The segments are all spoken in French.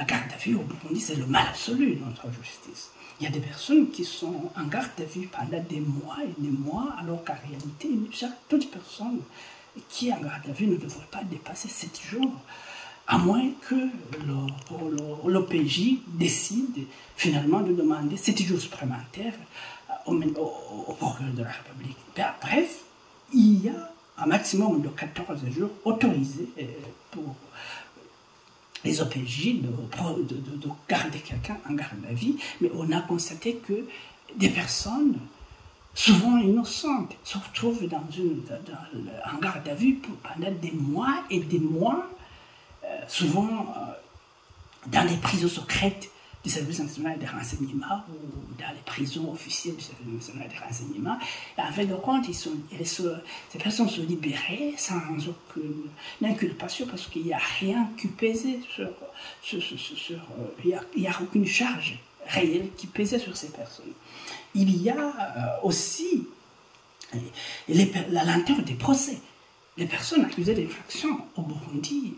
la garde à vue au Burundi, c'est le mal absolu de notre justice. Il y a des personnes qui sont en garde à vue pendant des mois et des mois, alors qu'en réalité, toute personne qui est en garde à vue ne devrait pas dépasser 7 jours, à moins que l'OPJ décide finalement de demander 7 jours supplémentaires au procureur de la République. Bref, il y a un maximum de 14 jours autorisés pour les OPJ de garder quelqu'un en garde à vue, mais on a constaté que des personnes souvent innocentes se retrouvent en garde à vue pendant des mois et des mois, souvent dans les prisons secrètes du service national des renseignements ou dans les prisons officielles du service national des renseignements. Et en fin de compte, ces personnes sont libérées sans aucune inculpation parce qu'il n'y a rien qui pesait il n'y a aucune charge réelle qui pesait sur ces personnes. Il y a aussi la lenteur des procès. Les personnes accusées d'infraction au Burundi,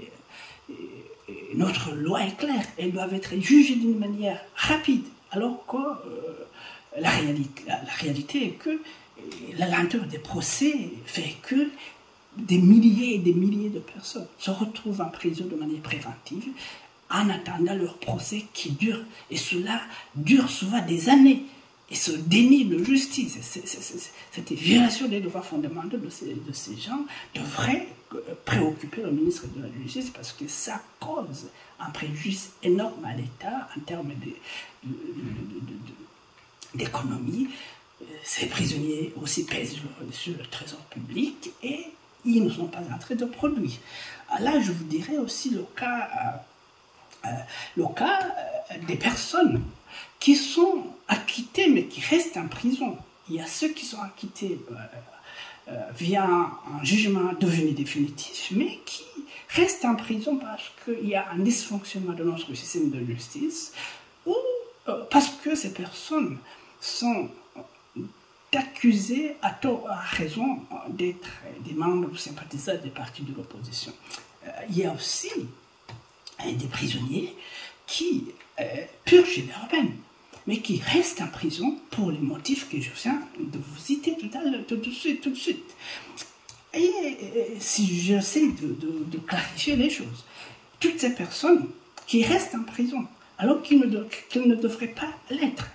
notre loi est claire, elles doivent être jugées d'une manière rapide, alors que la réalité est que la lenteur des procès fait que des milliers et des milliers de personnes se retrouvent en prison de manière préventive en attendant leur procès qui dure, et cela dure souvent des années. Et ce déni de justice, cette violation des droits fondamentaux de ces gens devrait préoccuper le ministre de la Justice parce que ça cause un préjudice énorme à l'État en termes d'économie. Ces prisonniers aussi pèsent sur le trésor public et ils ne sont pas en train de produire. Là, je vous dirais aussi le cas des personnes qui sont acquittés mais qui restent en prison. Il y a ceux qui sont acquittés via un jugement devenu définitif, mais qui restent en prison parce qu'il y a un dysfonctionnement de notre système de justice ou parce que ces personnes sont accusées à tort, à raison d'être des membres ou sympathisants des partis de l'opposition. Il y a aussi des prisonniers qui purgent leur peine, mais qui restent en prison pour les motifs que je viens de vous citer tout de suite. Et si j'essaie de clarifier les choses, toutes ces personnes qui restent en prison, alors qu'elles ne devraient pas l'être,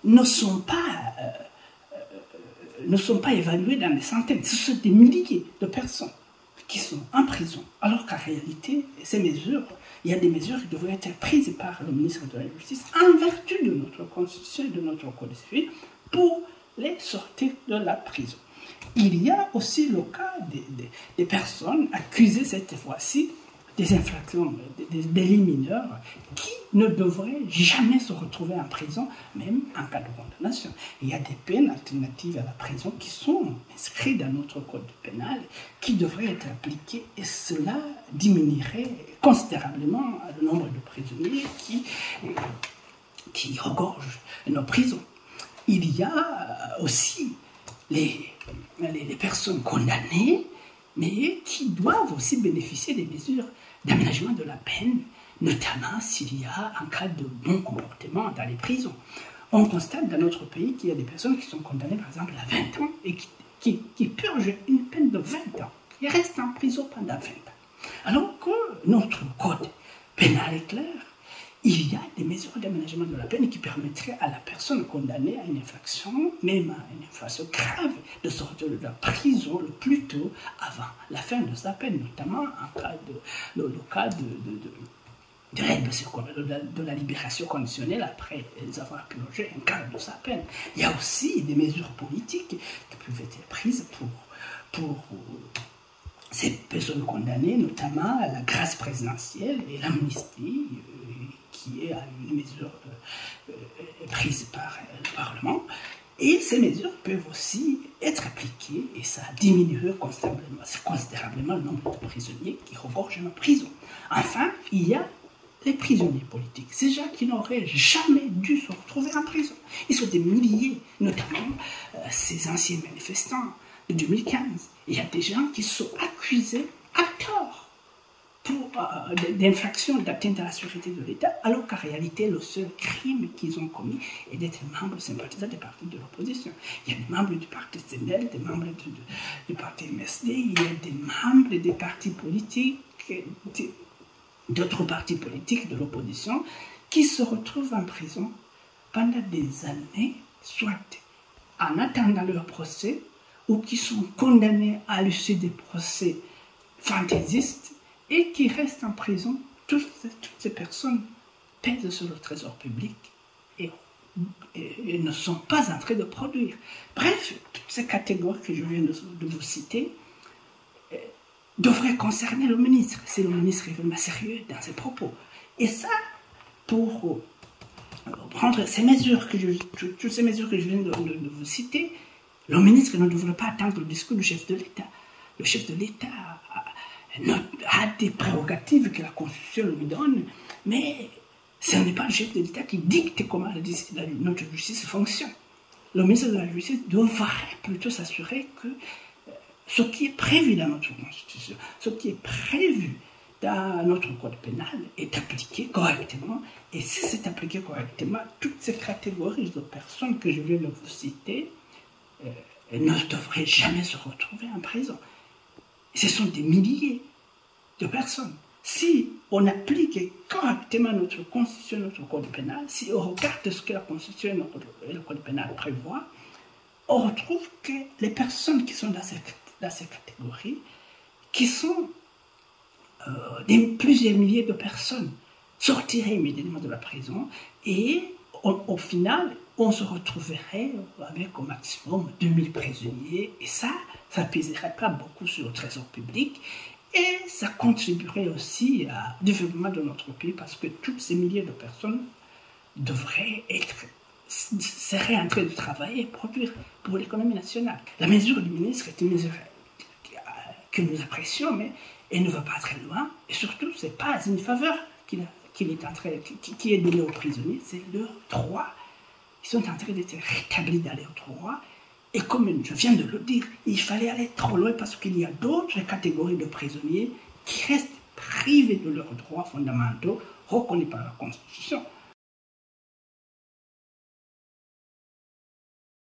ne sont pas évaluées dans des centaines, ce sont des milliers de personnes qui sont en prison, alors qu'en réalité, il y a des mesures qui devraient être prises par le ministre de la Justice en vertu de notre Constitution et de notre Code civil pour les sortir de la prison. Il y a aussi le cas des personnes accusées cette fois-ci des infractions, des délits mineurs qui ne devraient jamais se retrouver en prison, même en cas de condamnation. Il y a des peines alternatives à la prison qui sont inscrites dans notre code pénal, qui devraient être appliquées, et cela diminuerait considérablement le nombre de prisonniers qui regorgent nos prisons. Il y a aussi les personnes condamnées, mais qui doivent aussi bénéficier des mesures d'aménagement de la peine, notamment s'il y a un cas de bon comportement dans les prisons. On constate dans notre pays qu'il y a des personnes qui sont condamnées par exemple à 20 ans et qui purgent une peine de 20 ans, qui restent en prison pendant 20 ans. Alors que notre code pénal est clair, il y a des mesures d'aménagement de la peine qui permettraient à la personne condamnée à une infraction, même à une infraction grave, de sortir de la prison le plus tôt avant la fin de sa peine, notamment en cas le cas de la libération conditionnelle après avoir purgé un quart de sa peine. Il y a aussi des mesures politiques qui peuvent être prises pour ces personnes condamnées, notamment la grâce présidentielle et l'amnistie, qui est une mesure prise par le Parlement. Et ces mesures peuvent aussi être appliquées et ça diminue considérablement le nombre de prisonniers qui regorgent en prison. Enfin, il y a les prisonniers politiques, ces gens qui n'auraient jamais dû se retrouver en prison. Ils sont des milliers, notamment ces anciens manifestants de 2015. Il y a des gens qui sont accusés à tort d'infraction d'atteinte à la sécurité de l'État, alors qu'en réalité, le seul crime qu'ils ont commis est d'être membres sympathisants des partis de l'opposition. Il y a des membres du parti CNL, des membres du parti MSD, il y a des membres des partis politiques, d'autres partis politiques de l'opposition, qui se retrouvent en prison pendant des années, soit en attendant leur procès, ou qui sont condamnés à l'issue des procès fantaisistes, et qui restent en prison. Toutes ces personnes pèsent sur le trésor public et ne sont pas en train de produire. Bref, toutes ces catégories que je viens de vous citer devraient concerner le ministre, si le ministre est vraiment sérieux dans ses propos. Et ça, pour prendre ces mesures toutes ces mesures que je viens de vous citer, le ministre ne devrait pas attendre le discours du chef de l'État. Le chef de l'État a des prérogatives que la Constitution lui donne, mais ce n'est pas le chef de l'État qui dicte comment notre justice fonctionne. Le ministre de la Justice devrait plutôt s'assurer que ce qui est prévu dans notre Constitution, ce qui est prévu dans notre code pénal est appliqué correctement. Et si c'est appliqué correctement, toutes ces catégories de personnes que je viens de vous citer ne devraient jamais se retrouver en prison. Ce sont des milliers de personnes. Si on applique correctement notre Constitution, notre Code pénal, si on regarde ce que la Constitution et le Code pénal prévoient, on retrouve que les personnes qui sont dans ces catégories, qui sont plusieurs milliers de personnes, sortiraient immédiatement de la prison et au final, on se retrouverait avec au maximum 2000 prisonniers et ça ne pèserait pas beaucoup sur le trésor public et ça contribuerait aussi au développement de notre pays parce que toutes ces milliers de personnes seraient en train de travailler et produire pour l'économie nationale. La mesure du ministre est une mesure que nous apprécions, mais elle ne va pas très loin et surtout, ce n'est pas une faveur qui est donnée aux prisonniers, c'est leur droit. Ils sont en train d'être rétablis dans leurs droits. Et comme je viens de le dire, il fallait aller trop loin parce qu'il y a d'autres catégories de prisonniers qui restent privés de leurs droits fondamentaux reconnus par la Constitution.